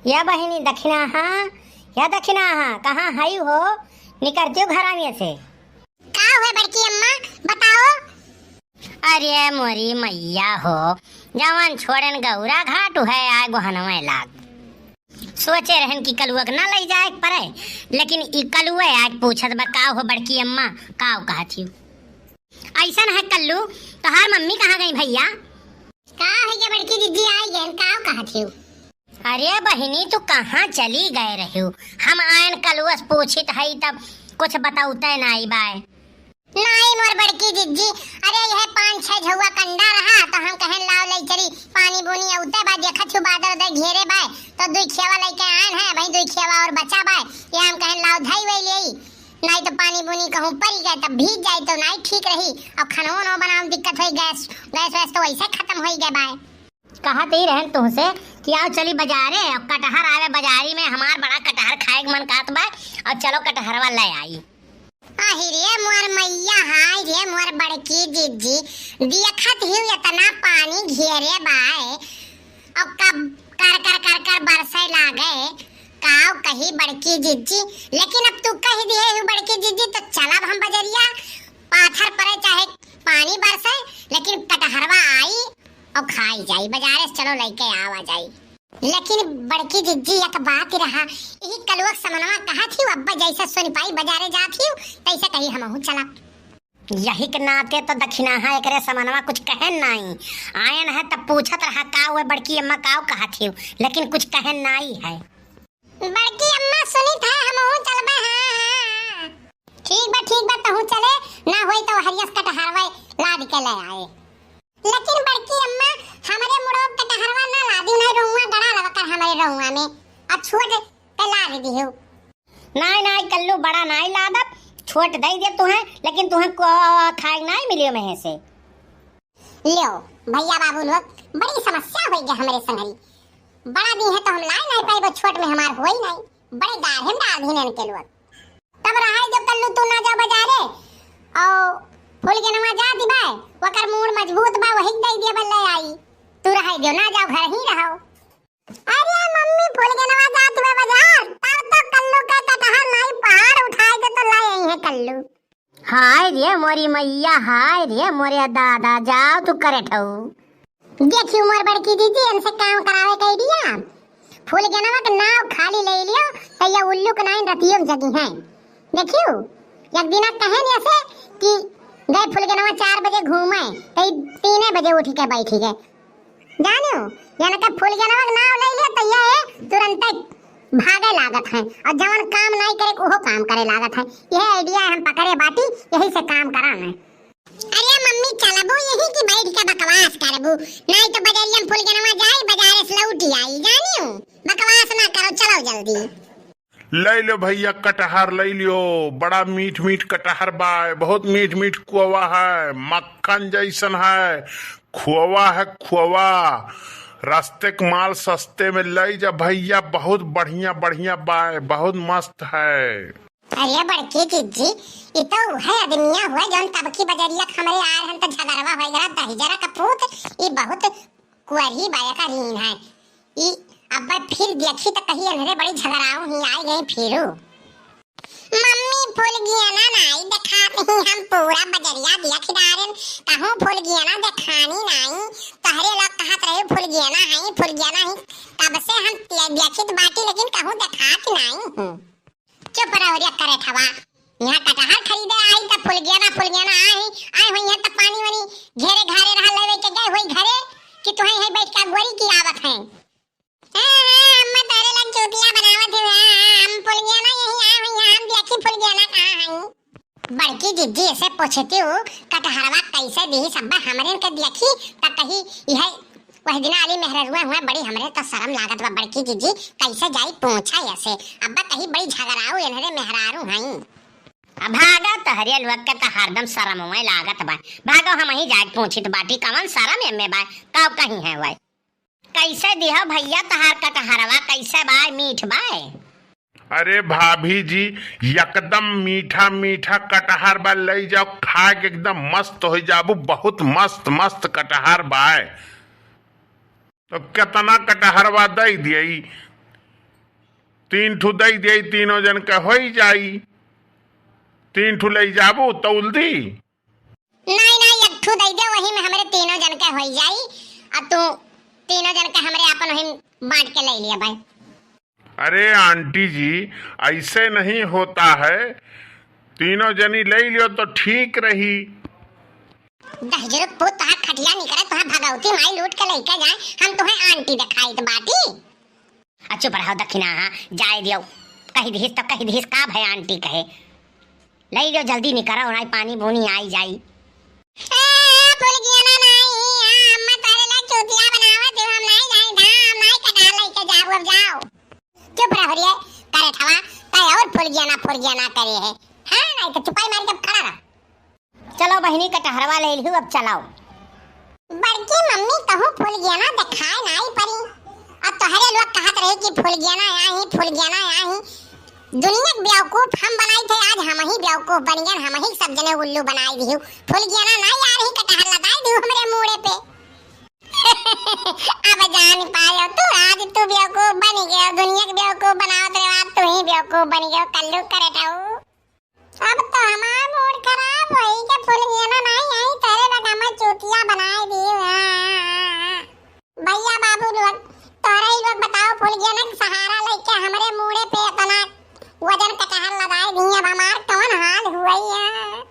या बहिनी दक्षिणा हाँ या दक्षिणा हाँ कहाँ हाई हो निकलती हो घर में से का हुए बड़की अम्मा बताओ। अरे मोरी मैया हो जवन छोड़न गौरा घाट है आय गोहनवा लाग सोचे रहन की कलुआ ना ले जाए परे लेकिन ई कलुआ आज पूछत बा का हो बड़की अम्मा का कहती हो ऐसा है कल्लू तोहार मम्मी कहाँ गई भैया का है ये बड़की दीदी आई गए का कहती हो। अरे बहिनी तू कहाँ चली गए रही हो हम आयन कलुआ पूछित है तब कुछ बताउते नहीं बाय नहीं मोर बड़की दीदी अरे यह 5-6 झुआ कंडा रहा तो हम कहन लाव ले चली पानी बोनी औते बा देखा छु बादर उधर घेरे बाय तो दुई खेवा लेके आन है भाई दुई खेवा और बचा बाय ये हम कहन लाव धई वई ले नहीं तो पानी बोनी कहूं पड़ी गए तब भीग जाए तो नहीं ठीक रही और खानो न बनाओ दिक्कत होई गैस गैस तो वैसे खत्म होई गए बाय। कहा ते रहन तुमसे कि आओ चली बाजारे और कटहर आवे बाजारी में हमार बड़ा कटहर खाए के मन कहत बा और चलो कटहरवा ले आई। रे मोर मैया हाय रे मोर बड़की दीदी देखत ही इतना पानी घेरे बाय अब कब कर बरसे लागे काव कही बड़की दीदी लेकिन अब तू कह दिए हूँ बड़की दीदी तो चलब हम बजरिया पाथर परे चाहे पानी बरसे लेकिन कटहरवा आई और खाई जाई बाजारे चलो लेके आवा जाई। लेकिन बड़की दीदी एक बात रहा यही कलुआ समनवा कहा थी अब्बा जैसे सोनी पाई बाजारे जाती हूँ तैसे कही हमहू चला यही के नाते तो दक्षिणा है एकरे समनवा कुछ कहन नहीं आयन है तब पूछत रहा का हुए बड़की अम्मा का कहा थी लेकिन कुछ कहन नहीं है। बड़की अम्मा सुनी था हमहू चलबे हां ठीक बा तहू चले ना होई तो हरियस कटहरवा लाद के ले आए लेकिन बड़की अम्मा हमारे मुड़ो कटहरवा ना लादी नहीं रहुआ गड़ा लगा हमारे रहुआ में अब छोड़ के ला दी हो नहीं कल्लू बड़ा नहीं लादब छोट दे दे तुम्हें लेकिन तुम्हें खाए नहीं मिलियो में से लियो भैया बाबू लोग बड़ी समस्या होई गई हमारे संगरी बड़ा दिन है तो हम लाई नहीं पाई वो छोट में हमार होई नहीं बड़े गाढ़े डाल दिन के लोग तब रहा जो कल्लू तू ना जा बाजारे और फूल के नवा जा दी बाय वकर मूड मजबूत बा वही दे दिया बल्ले आई तू रहा जो ना जाओ घर ही रहो। अरे मम्मी फूल के नवा जा तू बाजार तब तो कल्लू का कटहर नहीं पहाड़ उठाए के तो लाई आई है कल्लू। हाय रे मोरी मैया हाय रे मोरे दादा जाओ तू करे ठऊ देखियो मोर बड़की दीदी इनसे काम करावे कह दिया फूल के नवा के नाव खाली ले लियो तो ये उल्लू के नाइन रतियों जगी है देखियो एक दिन कहे ऐसे कि गए फूल के नवा 4 बजे घूमे तो 3 बजे उठ के बैठी गए जानो यानी कि फूल के नवा नाव ले लिया तो ये तुरंत भागे लागत है और जवन काम नहीं करे वो काम करे लागत है यह आइडिया हम पकड़े बाटी यही से काम कराना। अरे मम्मी चलबो यही की बैठ के बकवास करबो नहीं तो बजारिया फूल के नवा जाई बाजारे से लौटी आई जानियो बकवास ना करो चलो जल्दी ले लो भैया कटहर ले लियो बड़ा मीठ मीठ कटहर बा बहुत मीठ मीठ खोवा है मक्खन जैसन है खोवा है खोवा रास्ते के माल सस्ते में ले जा भैया बहुत बढ़िया बढ़िया बा बहुत मस्त है। अरे बड़की दीदी ये तो है आदमिया हुआ जौन तब की बजरिया हमारे आ रहन तो झगड़वा होई जरा दही जरा कपूत ये बहुत कुआरी बाया का रीन है ये अब फिर देखी तो कहीं अंधेरे बड़ी झगड़ाओ ही आई गई फिरो मम्मी फूल गया ना नहीं दिखाते ही हम पूरा बजरिया देख डारन कहूं फूल गया ना दिखानी नहीं तहरे लोग कहत रहे फूल गया ना है तब से हम देखित बाटी लेकिन कहूं दिखात नहीं चुप रहो रे करे ठवा यहाँ कटहर खरीदे आई तो फूल गया ना आई हुई है तो पानी वानी घेरे घरे रहा लेवे के गए हुई घरे कि तुहे है बैठ का गोरी की आवत है अम्मा तारे लग चोटिया बनावत है हम फूल गया ना यही आई हुई हम देखी फूल गया ना कहां है बड़की दीदी ऐसे पूछती हूँ कटहरवा कैसे दी सब हमरे के देखी त कही यह वह दिन आली मेहररुआ हुआ बड़ी हमरे तो शर्म लागत बा बड़की दीदी कैसे जाई पूछा ऐसे अब्बा कहीं बड़ी झगड़ाऊ इनरे मेहरारू हई भागा तहरिया लोग के तो हरदम शर्म में लागत बा भागो हम ही जाके पूछित बाटी कवन शर्म एमे बा का कहीं है वै कैसे दिया भैया तहार कटहरवा कैसे बा मीठ बा। अरे भाभी जी एकदम मीठा मीठा कटहर बा ले जाओ खा के एकदम मस्त हो जाबू बहुत मस्त मस्त कटहर बा तो कितना कटहरवा दे दिए 3 ठू दई दे, तीनों जन के हो जाई। 3 ठू ले जाबू तौल दी। नहीं नहीं, एक ठू दई दे, वही में हमारे तीनों जन के हो जाई। अब तू तीनों जन के हमरे अपन वही बांट के ले लिया भाई। अरे आंटी जी, ऐसे नहीं होता है, तीनों जनी ले लियो तो ठीक रही। दहजरो पुत तोहार खटिया निकले, तोहार भगवती माई लूट के लेके जाए, हम तुम्हें आंटी दिखाई तो बाटी। अच्छो बढ़ाओ दक्षिणा, हाँ जाए दियो, कही दिहिस तब कही दिहिस का भाई आंटी कहे, ले लियो जल्दी निकरो, नहीं पानी बोनी आई जाई। भूल गया ना, नहीं अम्मा तारे ला चूतिया बनावत है, हम नहीं जाई धाम, नहीं कटा लेके जाओ, अब जाओ। चुप रह रे, करे ठवा ताई और फुल गया ना करे है। हां नहीं तो चुपाई मार के खड़ा रह। चलो बहिनी कटहरवा ले लियो, अब चलाओ। बड़की मम्मी कहूं फुल गया ना दिखाए नहीं परी। अब तोहरे लोग कहत रहे कि फुल गया ना यहाँ। दुनिया के बेवकूफ हम बनाई थे, आज हम ही बेवकूफ बन गए, हम ही सब जने उल्लू बनाई दियो। फुल गया ना नहीं यार, ही कटहर लगाई दियो हमरे मुंह पे। अब जान पायो तू, आज तू बेवकूफ बन गया, दुनिया के बेवकूफ बनावत रे, आज तू ही बेवकूफ बन गया, कल्लू करे टाऊ। अब तो हमारा मूड खराब होई के फुल गया ना नहीं यही तेरे लगा मैं चूतिया बनाए दी। भैया बाबू लोग तोरे ही लोग बताओ, फुल गया ना सहारा लेके हमरे मुड़े पे इतना वजन कटहर लगाए दी, अब हमार कौन हाल हुआ है।